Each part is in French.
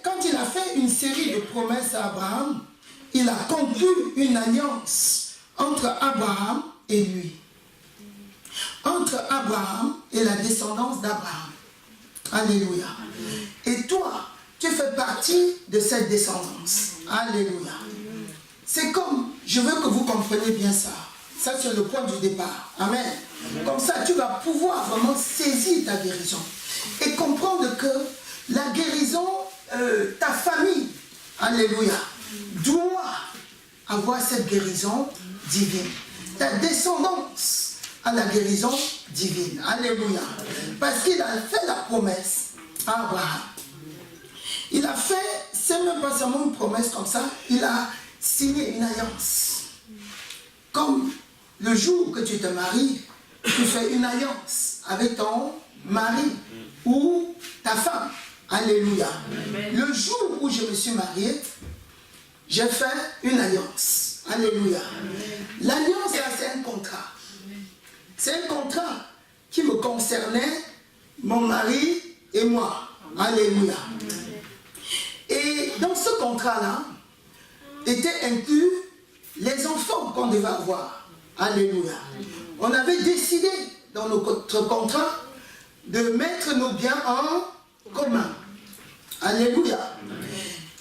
quand il a fait une série de promesses à Abraham, il a conclu une alliance entre Abraham et lui. Entre Abraham et la descendance d'Abraham. Alléluia. Et toi, tu fais partie de cette descendance. Alléluia. C'est comme, je veux que vous compreniez bien ça. Ça, c'est le point du départ. Amen. Comme ça, tu vas pouvoir vraiment saisir ta guérison. Et comprendre que la guérison, ta famille, alléluia, doit avoir cette guérison divine. Ta descendance a la guérison divine. Alléluia. Parce qu'il a fait la promesse à Abraham. Il a fait, c'est même pas seulement une promesse comme ça, il a signé une alliance. Comme le jour que tu te maries, tu fais une alliance avec ton mari ou ta femme. Alléluia. Amen. Le jour où je me suis mariée, j'ai fait une alliance. Alléluia. L'alliance, là, c'est un contrat. C'est un contrat qui me concernait, mon mari et moi. Alléluia. Et dans ce contrat-là, étaient inclus les enfants qu'on devait avoir. Alléluia. On avait décidé dans notre contrat de mettre nos biens en commun. Alléluia.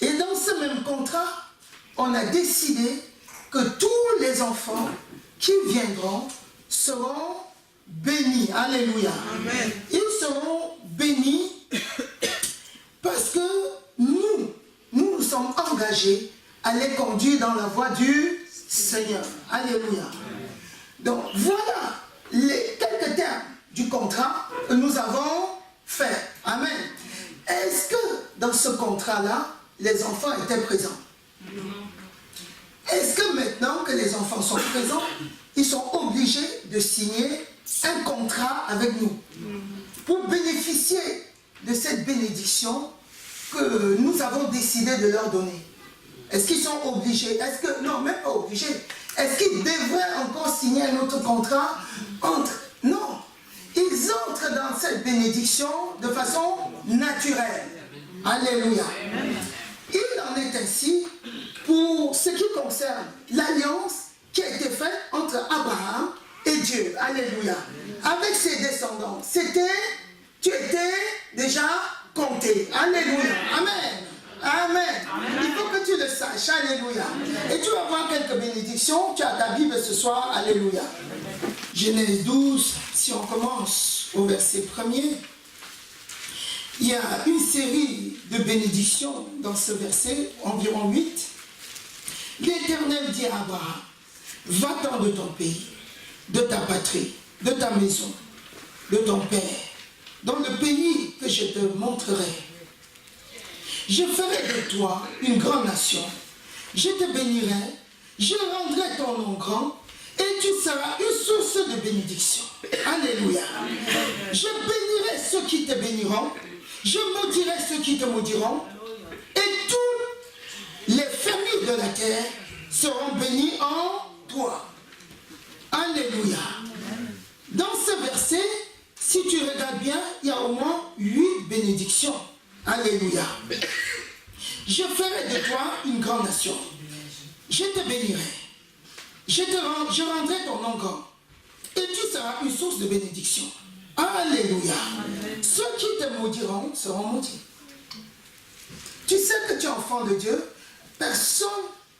Et dans ce même contrat, on a décidé que tous les enfants qui viendront seront bénis. Alléluia. Amen. Ils seront bénis parce que nous sommes engagés à les conduire dans la voie du Seigneur. Alléluia. Donc voilà les quelques termes du contrat que nous avons fait. Amen. Est-ce que dans ce contrat-là, les enfants étaient présents? Est-ce que maintenant que les enfants sont présents, ils sont obligés de signer un contrat avec nous pour bénéficier de cette bénédiction que nous avons décidé de leur donner? Est-ce qu'ils sont obligés? Est-ce que, non, même pas obligés. Est-ce qu'ils devraient encore signer un autre contrat entre? Non. Ils entrent dans cette bénédiction de façon naturelle. Alléluia. Il en est ainsi pour ce qui concerne l'alliance qui a été faite entre Abraham et Dieu. Alléluia. Avec ses descendants. Tu étais déjà compté. Alléluia. Amen. Amen. Il faut que tu le saches. Alléluia. Et tu vas voir quelques bénédictions. Tu as ta Bible ce soir. Alléluia. Genèse 12, si on commence au verset 1er, il y a une série de bénédictions dans ce verset, environ 8. L'Éternel dit à Abraham, va-t'en de ton pays, de ta patrie, de ta maison, de ton père, dans le pays que je te montrerai. Je ferai de toi une grande nation, je te bénirai, je rendrai ton nom grand, et tu seras une source de bénédiction. Alléluia. Je bénirai ceux qui te béniront, je maudirai ceux qui te maudiront, et toutes les familles de la terre seront bénies en toi. Alléluia. Dans ce verset, si tu regardes bien, il y a au moins 8 bénédictions. Alléluia. Je ferai de toi une grande nation. Je te bénirai. Je rendrai ton nom grand. Et tu seras une source de bénédiction. Alléluia. Amen. Ceux qui te maudiront seront maudits. Tu sais que tu es enfant de Dieu, personne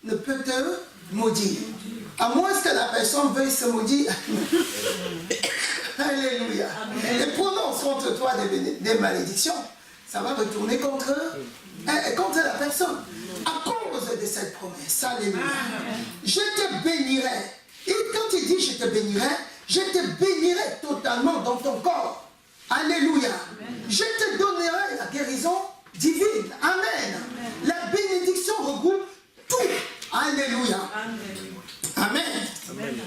ne peut te maudire. À moins que la personne veuille se maudire. Alléluia. Amen. Et prononce contre toi des malédictions. Ça va retourner contre la personne. À cause de cette promesse. Alléluia. Je te bénirai. Et quand il dit je te bénirai, je te bénirai totalement dans ton corps. Alléluia. Je te donnerai la guérison divine. Amen. La bénédiction regroupe tout. Alléluia. Amen. Amen.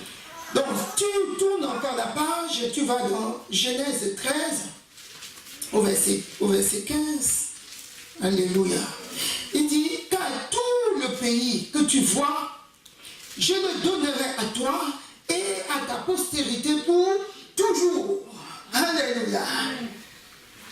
Donc tu tournes encore la page et tu vas dans Genèse 13 au verset 15. Alléluia. Il dit, car tout le pays que tu vois, je le donnerai à toi et à ta postérité pour toujours. Alléluia.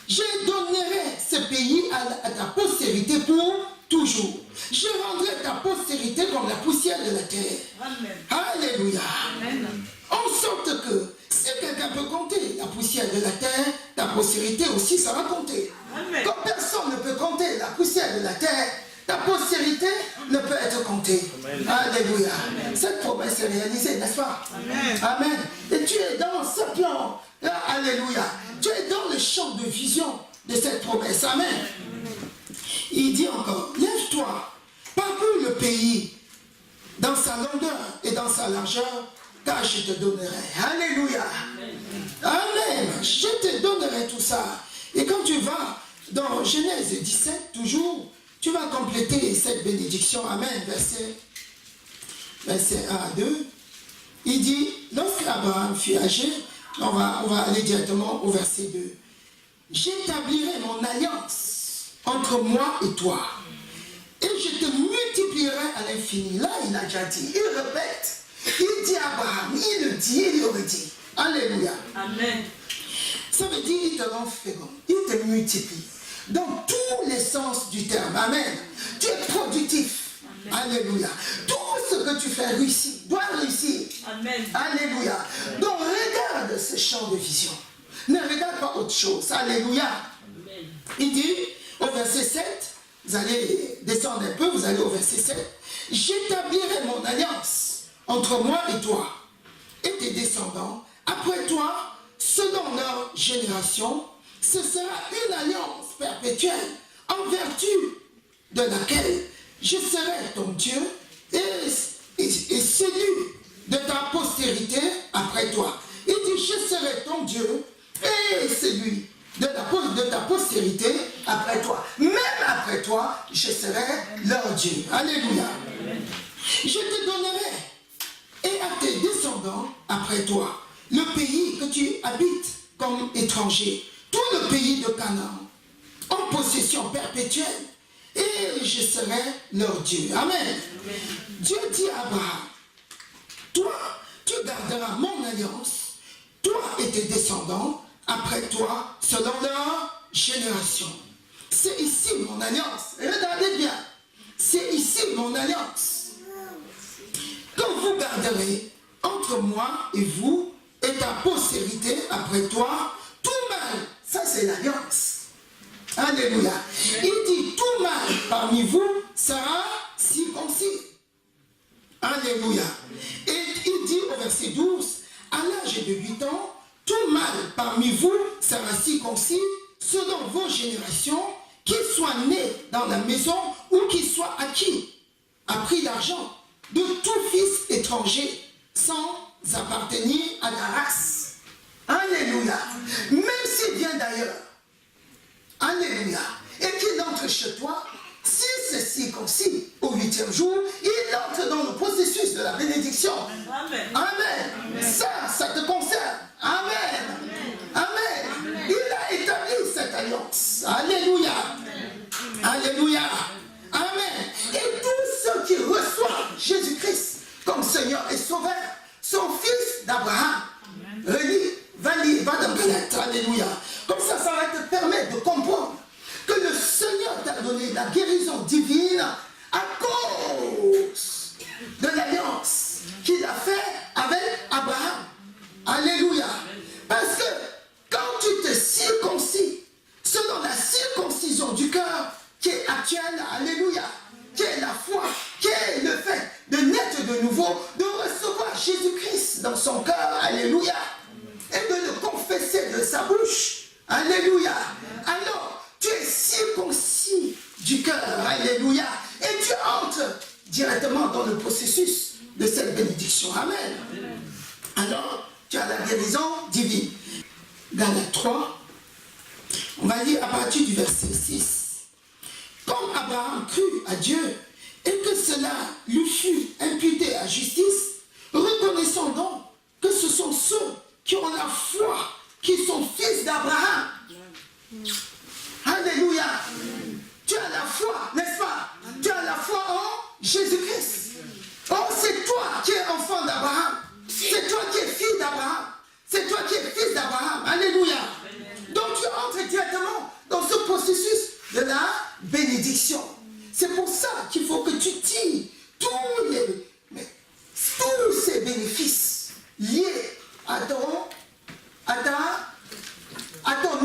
Je donnerai ce pays à ta postérité pour toujours. Je rendrai ta postérité comme la poussière de la terre. Amen. Alléluia. Amen. En sorte que si quelqu'un peut compter la poussière de la terre, ta postérité aussi, ça va compter. Amen. Comme personne ne peut compter la poussière de la terre, ta postérité ne peut être comptée. Amen. Alléluia. Amen. Cette promesse est réalisée, n'est-ce pas? Amen. Amen. Et tu es dans ce plan. Alléluia. Tu es dans le champ de vision de cette promesse. Amen. Amen. Il dit encore, lève-toi, parcours le pays dans sa longueur et dans sa largeur, car je te donnerai. Alléluia. Amen. Je te donnerai tout ça. Et quand tu vas dans Genèse 17, toujours, tu vas compléter cette bénédiction. Amen. Verset 1 à 2. Il dit, lorsque Abraham fut âgé, on va aller directement au verset 2. J'établirai mon alliance entre moi et toi. Et je te multiplierai à l'infini. Là, il a déjà dit. Il répète. Il dit à Abraham. Il le dit, il le redit. Alléluia. Amen. Ça veut dire il te rend fécond. Il te multiplie. Dans tous les sens du terme. Amen. Tu es productif. Amen. Alléluia. Tout ce que tu fais réussit, doit réussir. Amen. Alléluia. Donc regarde ce champ de vision. Ne regarde pas autre chose. Alléluia. Amen. Il dit au verset 7, vous allez descendre un peu, vous allez au verset 7. J'établirai mon alliance entre moi et toi et tes descendants. Après toi, selon leur génération, ce sera une alliance perpétuelle en vertu de laquelle je serai ton Dieu et celui de ta postérité après toi. Il dit, je serai ton Dieu et celui de ta postérité après toi. Même après toi, je serai leur Dieu. Alléluia. Je te donnerai et à tes descendants après toi le pays que tu habites comme étranger, tout le pays de Canaan, en possession perpétuelle, et je serai leur Dieu. Amen. Dieu dit à Abraham, toi, tu garderas mon alliance, toi et tes descendants, après toi, selon leur génération. C'est ici mon alliance. Regardez bien. C'est ici mon alliance. Que vous garderez entre moi et vous et ta postérité après toi, tout mal. Ça, c'est l'alliance. Alléluia. Il dit, tout mal parmi vous sera circoncis. Alléluia. Et il dit au verset 12, à l'âge de 8 ans, tout mal parmi vous sera circoncis selon vos générations, qu'il soit né dans la maison ou qu'il soit acquis à prix d'argent de tout fils étranger sans appartenir à la race. Alléluia. Même s'il vient d'ailleurs. Alléluia. Et qu'il entre chez toi, si c'est circoncis au 8e jour, il entre dans le processus de la bénédiction. Amen. Amen. Amen. Ça te concerne. Amen. Amen. Amen. Il a établi cette alliance. Alléluia. Amen. Alléluia. Amen. Et tous ceux qui reçoivent Jésus-Christ comme Seigneur et Sauveur sont fils d'Abraham. Va dans Galate. Alléluia. Comme ça va te permettre de comprendre que le Seigneur t'a donné la guérison divine à cause de l'alliance qu'il a fait avec Abraham. Alléluia. Parce que quand tu te circoncis selon la circoncision du cœur qui est actuelle, alléluia, qui est la foi, qui est le fait de naître de nouveau, de recevoir Jésus-Christ dans son cœur, alléluia, et de le confesser de sa bouche, alléluia. Alors, tu es circoncis du cœur, alléluia, et tu entres directement dans le processus de cette bénédiction, amen. Alors, tu as la guérison divine. Galates 3, on va lire à partir du verset 6. Comme Abraham crut à Dieu et que cela lui fut imputé à justice, reconnaissons donc que ce sont ceux qui ont la foi, qui sont fils d'Abraham. Alléluia. Tu as la foi, n'est-ce pas? Tu as la foi en Jésus-Christ. Oh, c'est toi qui es enfant d'Abraham. C'est toi qui es fils d'Abraham. C'est toi qui es fils d'Abraham. Alléluia. Donc Donc tu entres directement dans ce processus de la bénédiction. C'est pour ça qu'il faut que tu tires tous ces bénéfices liés à ton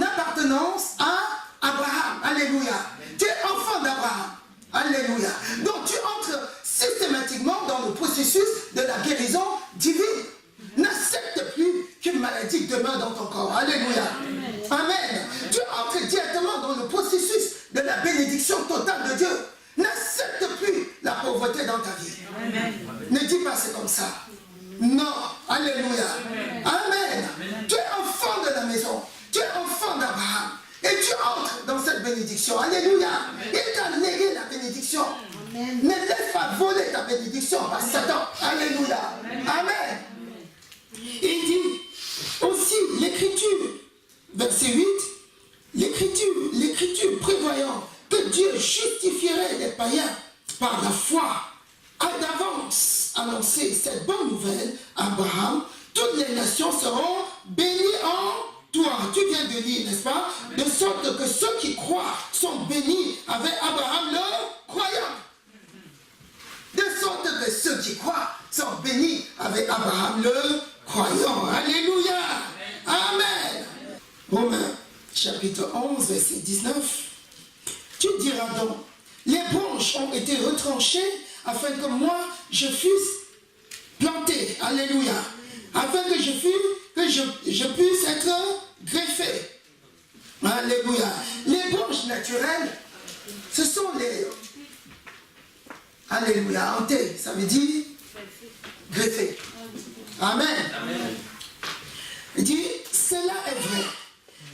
appartenance à Abraham. Alléluia. Tu es enfant d'Abraham. Alléluia. Donc tu entres systématiquement dans le processus de la guérison divine. N'accepte plus qu'une maladie demeure dans ton corps. Alléluia. Amen. Tu entres directement dans le processus de la bénédiction totale de Dieu. N'accepte plus la pauvreté dans ta vie. Amen. Ne dis pas c'est comme ça. Non. Alléluia. Amen. Tu es enfant de la maison. Tu es enfant d'Abraham. Et tu entres dans cette bénédiction. Alléluia. Il t'a légué la bénédiction. Amen. Ne laisse pas voler ta bénédiction par Satan. Alléluia. Amen. Il dit aussi l'Écriture, verset 8, l'Écriture prévoyant que Dieu justifierait les païens par la foi, a d'avance annoncé cette bonne nouvelle à Abraham. Toutes les nations seront bénies en toi. Tu viens de lire, n'est-ce pas? De sorte que ceux qui croient sont bénis avec Abraham le croyant. De sorte que ceux qui croient sont bénis avec Abraham le croyant. Alléluia. Amen. Romains chapitre 11, verset 19. Tu diras donc, les branches ont été retranchées afin que moi je fusse planté. Alléluia. Afin que je puisse être greffé. Alléluia. Les branches naturelles, ce sont les... Alléluia. Hanté, ça veut dire greffé. Amen. Amen. Il dit, cela est vrai.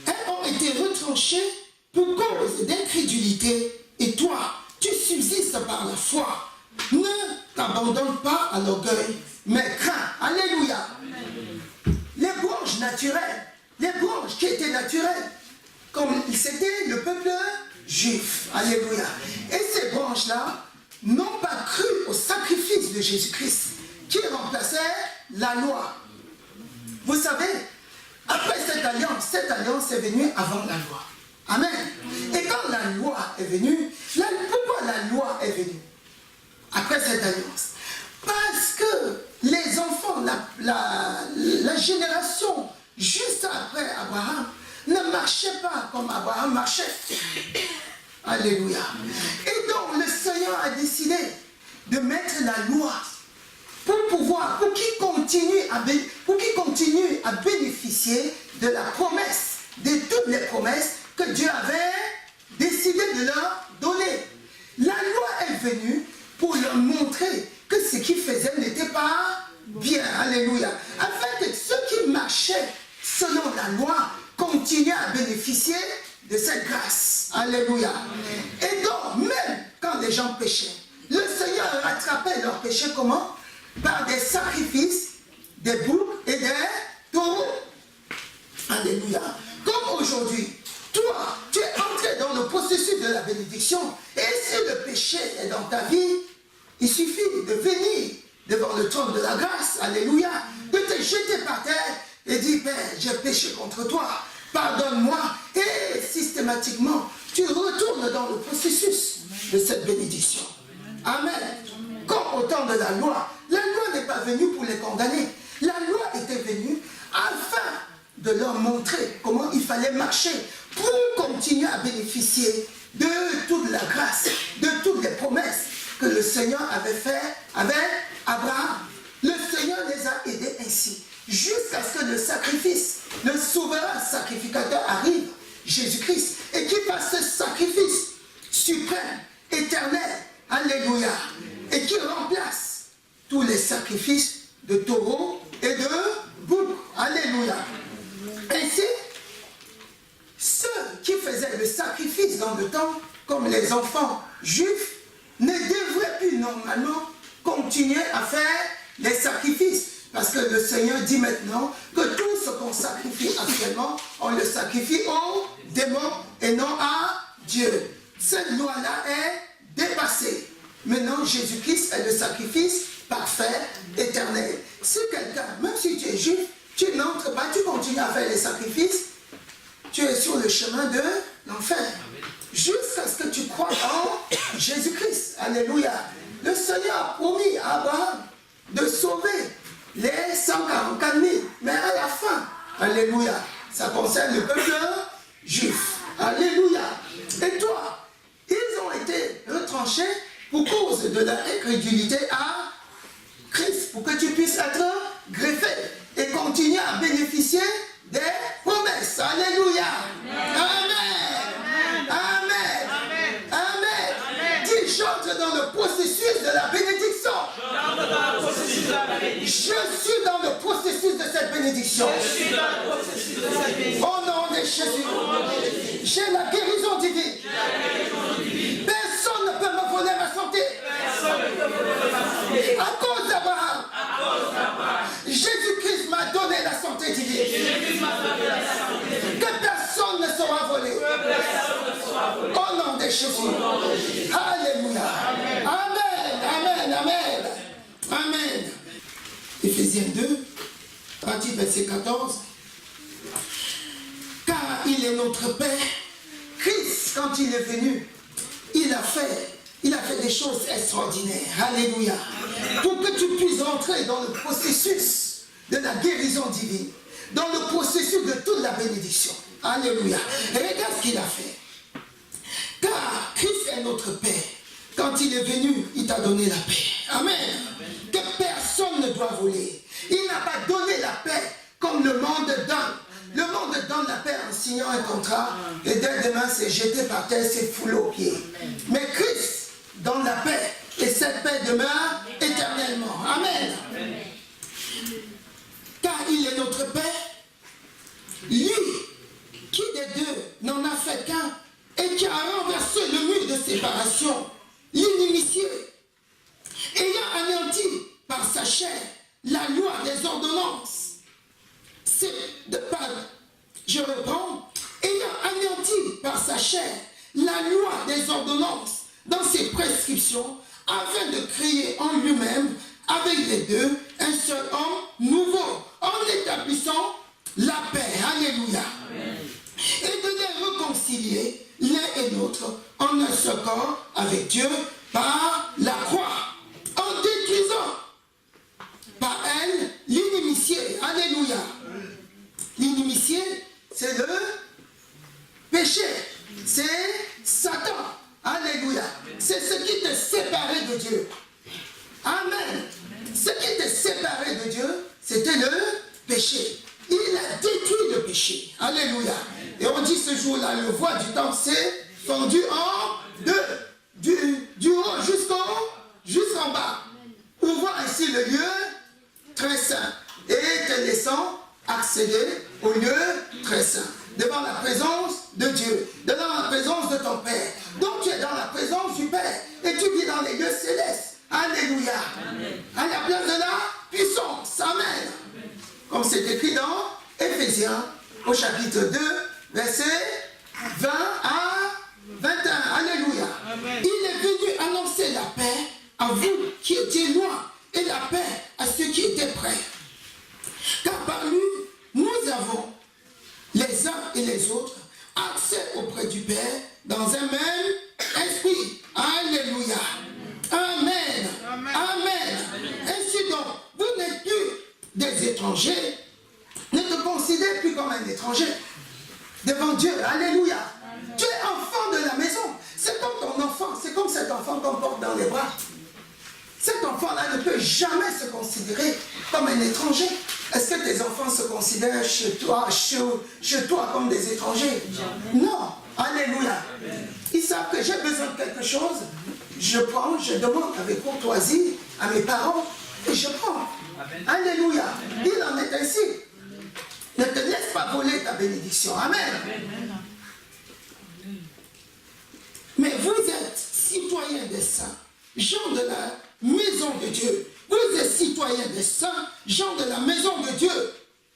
Elles ont été retranchées pour cause d'incrédulité. Et toi, tu subsistes par la foi. Ne t'abandonne pas à l'orgueil, mais crains. Alléluia. Amen. Les branches naturelles, les branches qui étaient naturelles, comme c'était le peuple juif. Alléluia. Et ces branches-là n'ont pas cru au sacrifice de Jésus-Christ qui remplaçait la loi. Vous savez, après cette alliance est venue avant la loi. Amen. Et quand la loi est venue, pourquoi la loi est venue après cette alliance? Parce que les enfants, la génération juste après Abraham ne marchait pas comme Abraham marchait. Alléluia. Et donc le Seigneur a décidé de mettre la loi pour qu'ils continuent à bénéficier de la promesse, de toutes les promesses que Dieu avait décidé de leur donner. La loi est venue pour leur montrer que ce qu'ils faisaient n'était pas bien. Alléluia. Afin que ceux qui marchaient selon la loi continuent à bénéficier de cette grâce. Alléluia. Et donc, même quand les gens péchaient, le Seigneur rattrapait leurs péchés comment? Par des sacrifices, des boucs et des taureaux. Alléluia. Comme aujourd'hui, toi, tu es entré dans le processus de la bénédiction. Et si le péché est dans ta vie, il suffit de venir devant le trône de la grâce. Alléluia. De te jeter par terre et dire, Père, j'ai péché contre toi. Pardonne-moi. Et systématiquement, tu retournes dans le processus de cette bénédiction. Amen. Comme au temps de la loi n'est pas venue pour les condamner. La loi était venue afin de leur montrer comment il fallait marcher pour continuer à bénéficier de toute la grâce, de toutes les promesses que le Seigneur avait faites avec Abraham. Le Seigneur les a aidés ainsi, jusqu'à ce que le sacrifice, le souverain sacrificateur arrive, Jésus-Christ, et qu'il fasse ce sacrifice suprême, éternel, alléluia, et qui remplace tous les sacrifices de taureaux et de boucs, alléluia. Ainsi, ceux qui faisaient le sacrifice dans le temps, comme les enfants juifs, ne devraient plus normalement continuer à faire les sacrifices. Parce que le Seigneur dit maintenant que tout ce qu'on sacrifie actuellement, on le sacrifie aux démons et non à Dieu. Cette loi-là est dépassée. Maintenant, Jésus-Christ est le sacrifice parfait, éternel. Si quelqu'un, même si tu es juif, tu n'entres pas, tu continues à faire les sacrifices, tu es sur le chemin de l'enfer. Jusqu'à ce que tu crois en Jésus-Christ. Alléluia. Le Seigneur a promis à Abraham de sauver les 144 000. Mais à la fin, alléluia, ça concerne le peuple juif. Alléluia. Et toi, ils ont été retranchés pour cause de leur incrédulité à Christ, pour que tu puisses être greffé et continuer à bénéficier des promesses. Alléluia. Amen. Amen. Amen. Tu chantes dans le processus de la bénédiction. Je suis dans le processus de cette bénédiction. Au nom de Jésus. J'ai la guérison divine. Personne ne peut me voler ma santé. À cause d'Abraham. Jésus-Christ m'a donné la santé divine. Que personne ne sera volé. Au nom de Jésus. Alléluia. Amen. Amen. Amen. Amen. Éphésiens 2, partie verset 14. Car il est notre Père. Christ, quand il est venu, il a fait des choses extraordinaires. Alléluia. Pour que tu puisses rentrer dans le processus de la guérison divine, dans le processus de toute la bénédiction. Alléluia. Et regarde ce qu'il a fait. Car Christ est notre Père. Quand il est venu, il t'a donné la paix. Amen. Que personne ne doit voler. Il n'a pas donné la paix comme le monde donne. Le monde donne la paix en signant un contrat et dès demain c'est jeté par terre, c'est foulé aux pieds. Mais Christ donne la paix et cette paix demeure éternellement. Amen. Car il est notre Père, lui qui des deux n'en a fait qu'un et qui a renversé le mur de séparation, l'inimitié, ayant anéanti par sa chair la loi des ordonnances. Je reprends, ayant anéanti par sa chair la loi des ordonnances dans ses prescriptions, afin de créer en lui-même, avec les deux, un seul homme nouveau, en établissant la paix. Alléluia. Amen. Et de les réconcilier l'un et l'autre en un seul corps avec Dieu par la croix, en détruisant par elle l'inimitié. Alléluia. L'inimitié, c'est le péché. C'est Satan. Alléluia. C'est ce qui te séparait de Dieu. Amen. Ce qui te séparait de Dieu, c'était le péché. Il a détruit le péché. Alléluia. Et on dit ce jour-là, le voile du temple s'est fendu en deux. Du haut jusqu'en bas. Ouvrant ainsi le lieu très saint. Et te laissant accéder au lieu très saint, devant la présence de Dieu, devant la présence de ton Père. Donc tu es dans la présence du Père et tu vis dans les lieux célestes. Alléluia. Amen. À la place de la puissance. Amen. Amen. Comme c'est écrit dans Éphésiens au chapitre 2, verset 20 à 21. Alléluia. Amen. Il est venu annoncer la paix à vous qui étiez loin et la paix à ceux qui étaient près. Car par lui, nous avons, les uns et les autres, accès auprès du Père dans un même esprit. Alléluia. Amen. Amen. Amen. Ainsi donc, vous n'êtes plus des étrangers. Ne te considère plus comme un étranger devant Dieu. Alléluia. Amen. Tu es enfant de la maison. C'est comme ton enfant. C'est comme cet enfant qu'on porte dans les bras. Cet enfant-là ne peut jamais se considérer comme un étranger. Est-ce que tes enfants se considèrent chez toi comme des étrangers? Non. Alléluia. Ils savent que j'ai besoin de quelque chose. Je prends, je demande avec courtoisie à mes parents et je prends. Alléluia. Il en est ainsi. Ne te laisse pas voler ta bénédiction. Amen. Mais vous êtes citoyens des saints, gens de la maison de Dieu. Vous êtes citoyens des saints, gens de la maison de Dieu.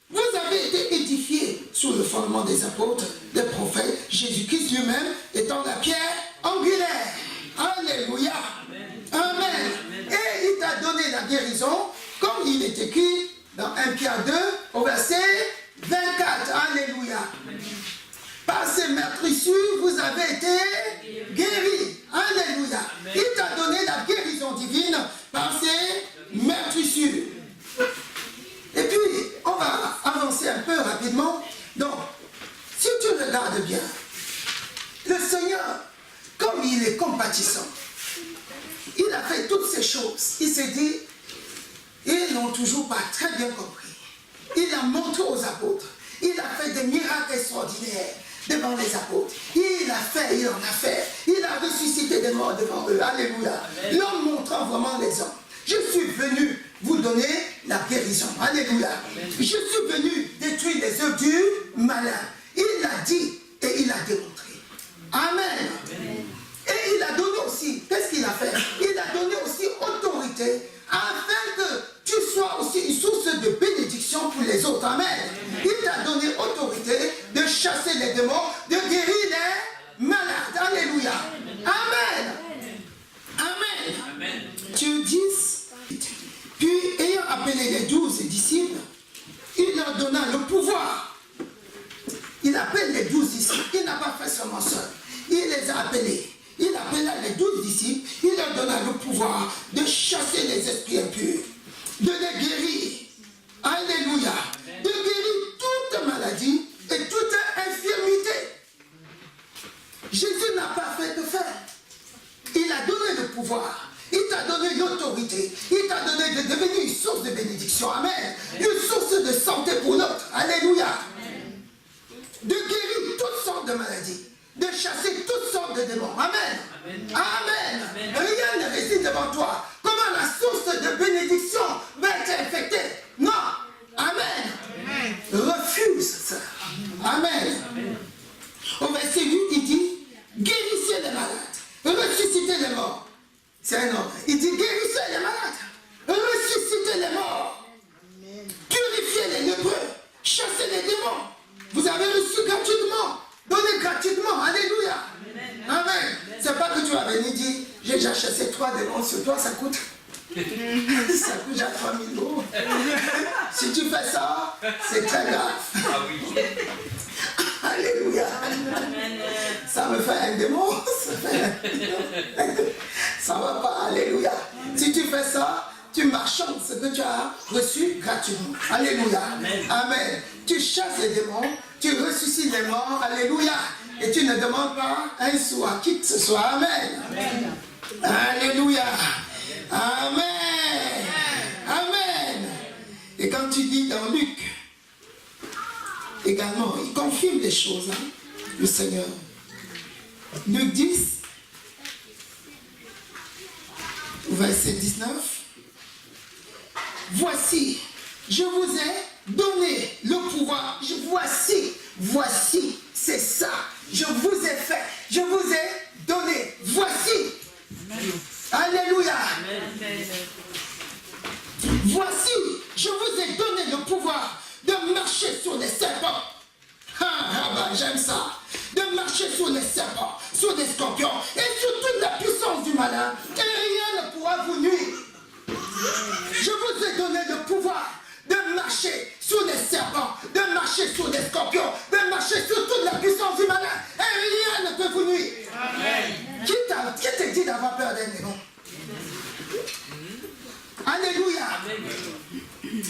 Vous avez été édifiés sous le fondement des apôtres, des prophètes, Jésus-Christ lui-même étant la pierre angulaire. Alléluia. Amen. Et il t'a donné la guérison, comme il est écrit dans 1 Pierre 2, au verset 24. Alléluia. Par ces meurtrissures, vous avez été guéris. Alléluia. Il t'a donné la guérison divine par ces meurtrissures. Et puis, on va avancer un peu rapidement. Donc, si tu regardes bien, le Seigneur, comme il est compatissant, il a fait toutes ces choses. Il s'est dit, ils n'ont toujours pas très bien compris. Il a montré aux apôtres. Il a fait des miracles extraordinaires devant les apôtres. Il en a fait. Il a ressuscité des morts devant eux. Alléluia. L'homme montrant vraiment l'exemple. Je suis venu vous donner la guérison. Alléluia. Je suis venu détruire les œuvres du malin. Il l'a dit et il a démontré. Amen. Et il a donné aussi, qu'est-ce qu'il a fait? Il a donné aussi autorité afin que tu sois aussi une source de bénédiction pour les autres. Amen. Il t'a donné autorité de chasser les démons, de guérir les malades. Alléluia. Amen. Amen. Amen. Dieu 10. Puis, ayant appelé les 12 disciples, il leur donna le pouvoir. Il appelle les 12 disciples. Il n'a pas fait seulement seul. Il les a appelés. Il appela les 12 disciples. Il leur donna le pouvoir de chasser les esprits impurs, de les guérir. Alléluia. De guérir toute maladie et toute infirmité. Jésus n'a pas fait de faire. Il a donné le pouvoir. Il t'a donné l'autorité. Il t'a donné de devenir une source de bénédiction. Amen. Une source de santé pour l'autre. Alléluia. De guérir toutes sortes de maladies. De chasser toutes sortes de démons. Amen. Amen. Amen. Rien ne résiste devant toi. Comment la source de bénédiction va être infectée? Non. Amen. Amen. Refuse ça. Amen. Au verset 8, il dit, guérissez les malades. Ressuscitez les morts. C'est un ordre. Il dit, guérissez les malades. Ressuscitez les morts. Purifiez les lépreux. Chassez les démons. Vous avez reçu gratuitement. Donnez gratuitement. Alléluia. Amen. C'est pas que tu vas venir dire, j'ai déjà chassé 3 démons sur toi, ça coûte. Ça coûte déjà 3 000 euros. Si tu fais ça, c'est très grave. Ah oui. Alléluia. Ça me fait un démon. Ça va pas. Alléluia. Si tu fais ça, tu marchandes ce que tu as reçu gratuitement. Alléluia. Amen. Tu chasses les démons, tu ressuscites les morts. Alléluia. Et tu ne demandes pas un sou à qui que ce soit. Amen. Amen. Alléluia. Amen. Amen. Et quand tu dis dans Luc, également, il confirme des choses, hein, le Seigneur. Luc 10, verset 19. Voici, je vous ai donné le pouvoir. Voici, c'est ça. Je vous ai fait, je vous ai donné. Voici. Alléluia. Voici, je vous ai donné le pouvoir de marcher sur les serpents. J'aime ça. De marcher sur les serpents, sur les scorpions et sur toute la puissance du malin. Et rien ne pourra vous nuire. Je vous ai donné le pouvoir de marcher sur les serpents, de marcher sur les scorpions, de marcher sur toute la puissance du malin. Et rien ne peut vous nuire. Amen. Qui t'a dit d'avoir peur d'un démon? Alléluia.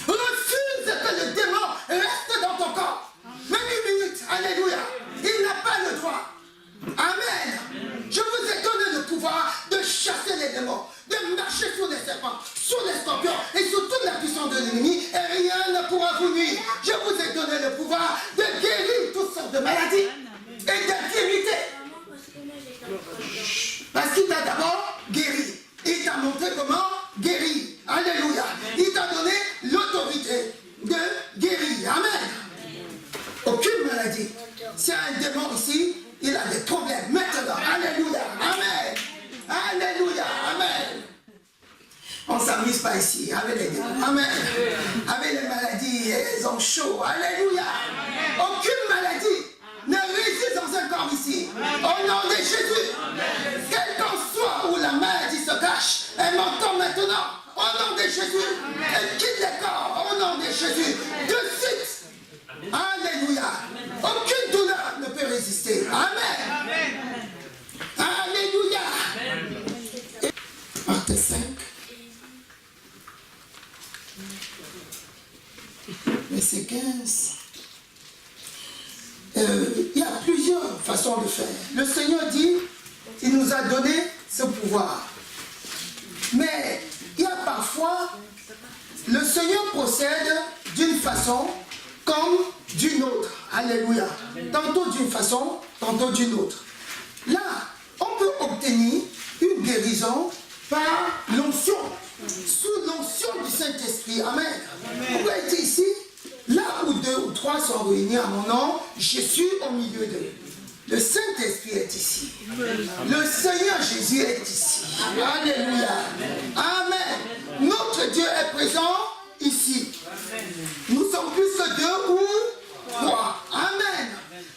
Refuse que le démon reste dans ton corps. Même une minute. Alléluia. Il n'a pas le droit. Amen. Je vous ai donné le pouvoir de chasser les démons, de marcher sur les serpents, sur les scorpions et sur toute la puissance de l'ennemi, et rien ne pourra vous nuire. Je vous ai donné le pouvoir de guérir toutes sortes de maladies et d'infirmités. Parce qu'il t'a d'abord guéri. Il t'a montré comment guérir. Alléluia. Il t'a donné l'autorité de guérir. Amen. Aucune maladie. C'est un démon ici, il a des problèmes. Maintenant, alléluia. Amen. Alléluia. Amen. On ne s'amuse pas ici avec les démons. Amen. Avec les maladies, ils ont chaud. Alléluia. Aucune maladie ne réside dans un corps ici. Au nom de Jésus. Quel qu'en soit où la maladie se cache, elle m'entend maintenant. Au nom de Jésus. Elle quitte les corps. Au nom de Jésus. De suite. Alléluia. Aucune douleur ne peut résister. Verset 15. Il y a plusieurs façons de faire. Le Seigneur dit, il nous a donné ce pouvoir. Mais il y a parfois, le Seigneur procède d'une façon comme d'une autre. Alléluia. Tantôt d'une façon, tantôt d'une autre. Là, on peut obtenir une guérison par l'onction, sous l'onction du Saint-Esprit. Amen. Pourquoi est-il ici? Là où 2 ou 3 sont réunis à mon nom, je suis au milieu d'eux. Le Saint-Esprit est ici. Le Seigneur Jésus est ici. Alléluia. Amen. Notre Dieu est présent ici. Nous sommes plus que 2 ou 3. Amen.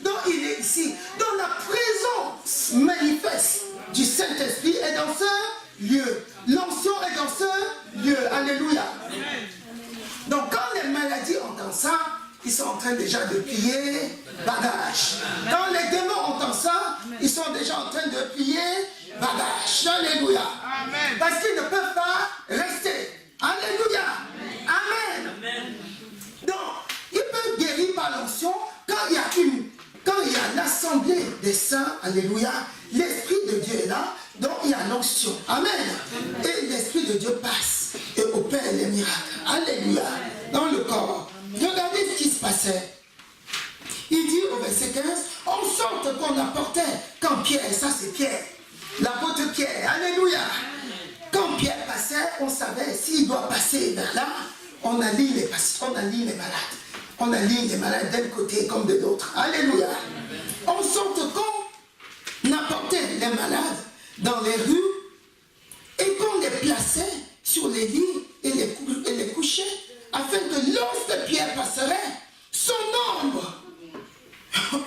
Donc il est ici. Donc la présence manifeste du Saint-Esprit est dans ce lieu. L'onction est dans ce lieu. Alléluia. Donc quand les maladies entendent ça, ils sont en train déjà de plier bagage. Quand les démons entendent ça, ils sont déjà en train de plier bagage. Alléluia. Amen. Parce qu'ils ne peuvent pas rester. Alléluia. Amen. Donc, ils peuvent guérir par l'onction quand il y a l'assemblée des saints. Alléluia. L'Esprit de Dieu est là. Donc il y a l'onction. Amen. Et l'Esprit de Dieu passe et opère les miracles. Alléluia. Dans le corps. Regardez ce qui se passait. Il dit au verset 15, en sorte qu'on apportait, quand Pierre, ça c'est Pierre, l'apôtre Pierre, alléluia. Quand Pierre passait, on savait s'il doit passer vers là, on aligne les patients, on aligne les malades. On aligne les malades d'un côté comme de l'autre. Alléluia. En sorte qu'on apportait les malades dans les rues et qu'on les plaçait sur les lits et les couchait afin que lorsque Pierre passerait, son ombre,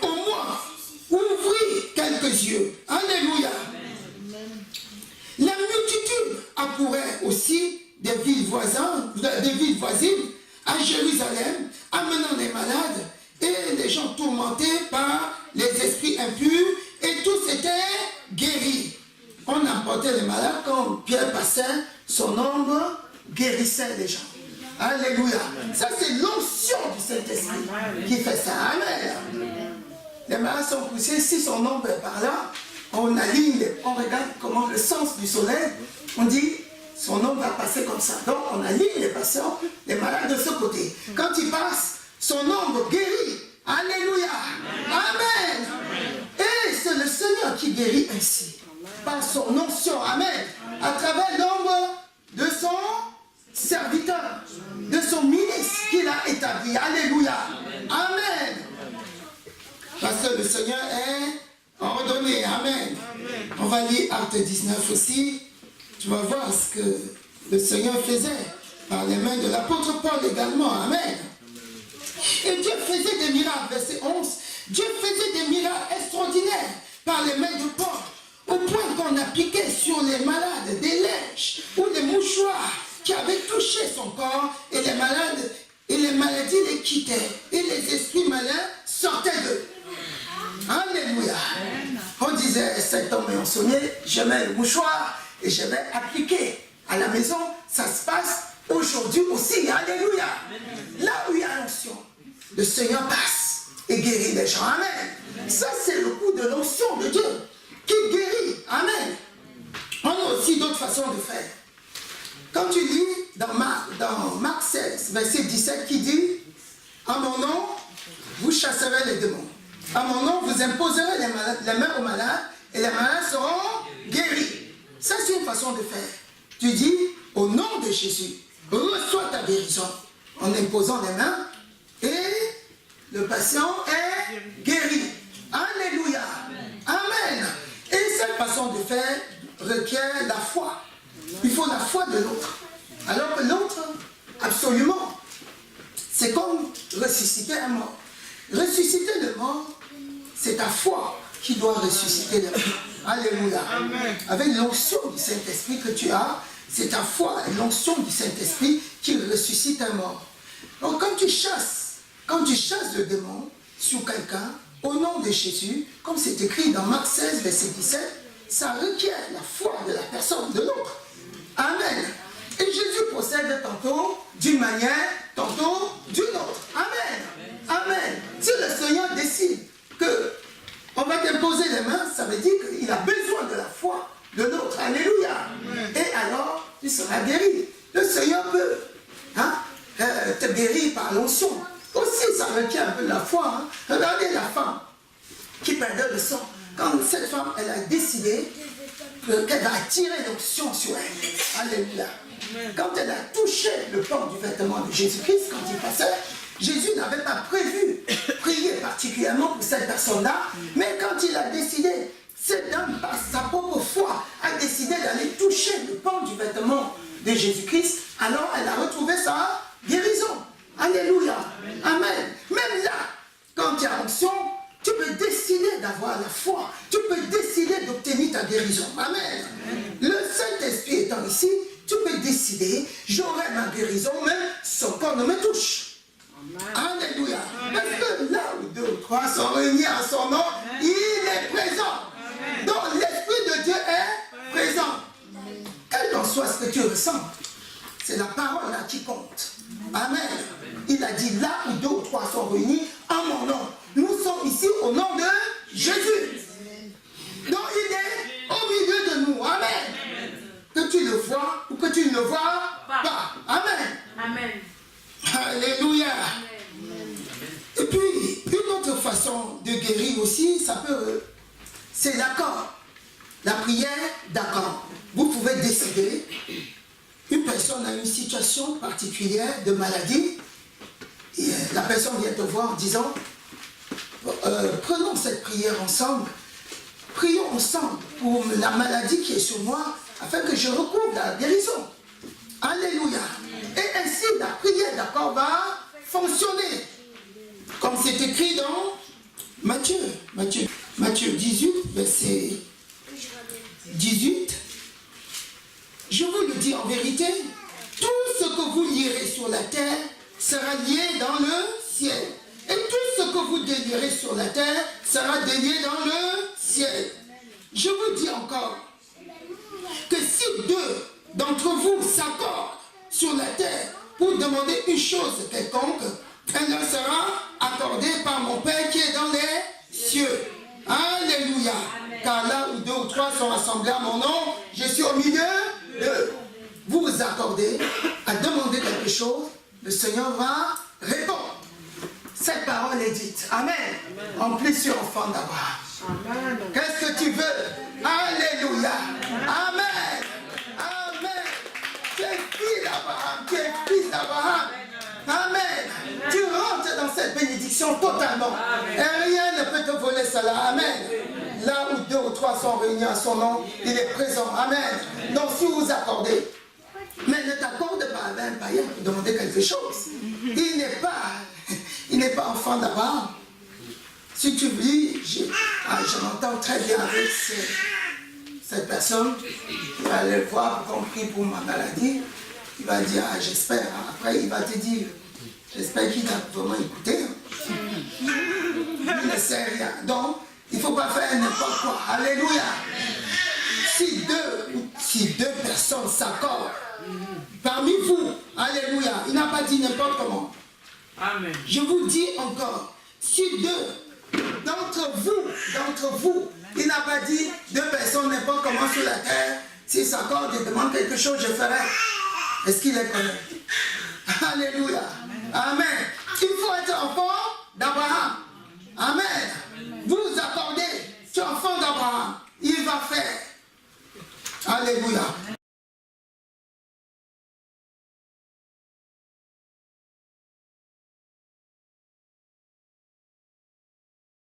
au moins, ouvrit quelques yeux. Alléluia. La multitude accourait aussi des villes voisines à Jérusalem, amenant les malades et les gens tourmentés par les esprits impurs, et tous étaient guéris. On apportait les malades, quand Pierre passait, son ombre guérissait les gens. Alléluia. Ça, c'est l'onction du Saint-Esprit qui fait ça. Amen. Les malades sont poussés. Si son ombre est par là, on aligne, on regarde comment le sens du soleil, on dit, son ombre va passer comme ça. Donc, on aligne les patients, les malades de ce côté. Quand il passe, son ombre guérit. Alléluia. Amen. Et c'est le Seigneur qui guérit ainsi, par son onction. Amen. À travers l'ombre de son serviteur, de son ministre qu'il a établi. Alléluia. Amen. Parce que le Seigneur est ordonné. Amen. On va lire Acte 19 aussi. Tu vas voir ce que le Seigneur faisait par les mains de l'apôtre Paul également. Amen. Et Dieu faisait des miracles. Verset 11. Dieu faisait des miracles extraordinaires par les mains de Paul, au point qu'on appliquait sur les malades des linges ou des mouchoirs qui avaient touché son corps, et les malades et les maladies les quittaient, et les esprits malins sortaient d'eux. Alléluia. On disait, cet homme est ensommeillé, je mets le mouchoir et je vais appliquer à la maison. Ça se passe aujourd'hui aussi. Alléluia. Là où il y a l'onction, le Seigneur passe et guérit les gens. Amen. Ça, c'est le coup de l'onction de Dieu qui guérit. Amen. On a aussi d'autres façons de faire. Quand tu lis dans Marc 16, verset 17, qui dit, à mon nom, vous chasserez les démons. À mon nom, vous imposerez les mains aux malades, et les malades seront guéris. Ça, c'est une façon de faire. Tu dis, au nom de Jésus, reçois ta guérison en imposant les mains, et le patient est guéri. Alléluia. Amen. Et cette façon de faire requiert la foi. Il faut la foi de l'autre. Alors que l'autre, absolument, c'est comme ressusciter un mort. Ressusciter le mort, c'est ta foi qui doit ressusciter le mort. Alléluia. Amen. Avec l'onction du Saint-Esprit que tu as, c'est ta foi et l'onction du Saint-Esprit qui ressuscite un mort. Donc quand tu chasses le démon sur quelqu'un, au nom de Jésus, comme c'est écrit dans Marc 16, verset 17, ça requiert la foi de la personne de l'autre. Amen. Et Jésus procède tantôt d'une manière, tantôt d'une autre. Amen. Amen. Si le Seigneur décide qu'on va t'imposer les mains, ça veut dire qu'il a besoin de la foi de l'autre. Alléluia. Et alors, tu seras guéri. Le Seigneur peut te guérir par l'onction. Aussi, ça requiert un peu de la foi. Regardez la femme qui perdait le sang. Quand cette femme, elle a décidé qu'elle va attirer l'onction sur elle. Alléluia. Quand elle a touché le pan du vêtement de Jésus-Christ, quand il passait, Jésus n'avait pas prévu prier particulièrement pour cette personne-là, mais quand il a décidé, cette dame, par sa propre foi, a décidé d'aller toucher le pan du vêtement de Jésus-Christ, alors elle a retrouvé sa guérison. Alléluia. Amen. Même là, quand il y a onction, tu peux décider d'avoir la foi. Tu peux décider d'obtenir ta guérison. Amen. Le Saint-Esprit étant ici, tu peux décider, j'aurai ma guérison, mais son corps ne me touche. Alléluia. Parce que là où 2 ou 3 sont réunis en son nom, il est présent. Donc l'Esprit de Dieu est présent. Quel qu'en soit ce que tu ressens, c'est la parole là qui compte. Amen. Il a dit là où 2 ou 3 sont réunis en mon nom. Nous sommes ici au nom de Jésus. Donc il est au milieu de nous. Amen. Que tu le vois ou que tu ne le vois pas. Amen. Amen. Alléluia. Et puis, une autre façon de guérir aussi, c'est l'accord. La prière d'accord. Vous pouvez décider, une personne a une situation particulière de maladie, et la personne vient te voir en disant, prenons cette prière ensemble, prions ensemble pour la maladie qui est sur moi, afin que je recouvre la guérison. Alléluia. Et ainsi, la prière d'accord va fonctionner. Comme c'est écrit dans Matthieu 18, verset 18. Je vous le dis en vérité, tout ce que vous lierez sur la terre sera lié dans le ciel. Et tout ce que vous délierez sur la terre sera délié dans le ciel. Je vous dis encore que si 2 d'entre vous s'accordent sur la terre pour demander une chose quelconque, elle leur sera accordée par mon Père qui est dans les cieux. Alléluia. Car là où 2 ou 3 sont assemblés à mon nom, je suis au milieu d'eux. Vous vous accordez à demander quelque chose, le Seigneur va répondre. Cette parole est dite. Amen. En plus, tu es enfant d'Abraham. Qu'est-ce que tu veux? Alléluia. Amen. Amen. Tu es fils d'Abraham. Tu es fils d'Abraham. Amen. Tu rentres dans cette bénédiction totalement. Et rien ne peut te voler cela. Amen. Là où 2 ou 3 sont réunis à son nom, il est présent. Amen. Donc si vous accordez, mais ne t'accorde pas avec un païen pour demander quelque chose. Il n'est pas enfant d'Abraham. Si tu vis, je m'entends très bien avec cette personne. Tu vas aller le voir pour qu'on prie pour ma maladie. Il va dire, j'espère. Après, il va te dire, j'espère qu'il t'a vraiment écouté. Il ne sait rien. Donc, il ne faut pas faire n'importe quoi. Alléluia. Si deux personnes s'accordent parmi vous, alléluia, il n'a pas dit n'importe comment. Amen. Je vous dis encore, si 2 d'entre vous, il n'a pas dit 2 personnes n'importe comment sur la terre, s'ils s'accordent et demandent quelque chose, je ferai. Est-ce qu'il est connu? Alléluia. Amen. Il faut être enfant d'Abraham. Amen. Vous vous accordez, tu es enfant d'Abraham. Il va faire. Alléluia.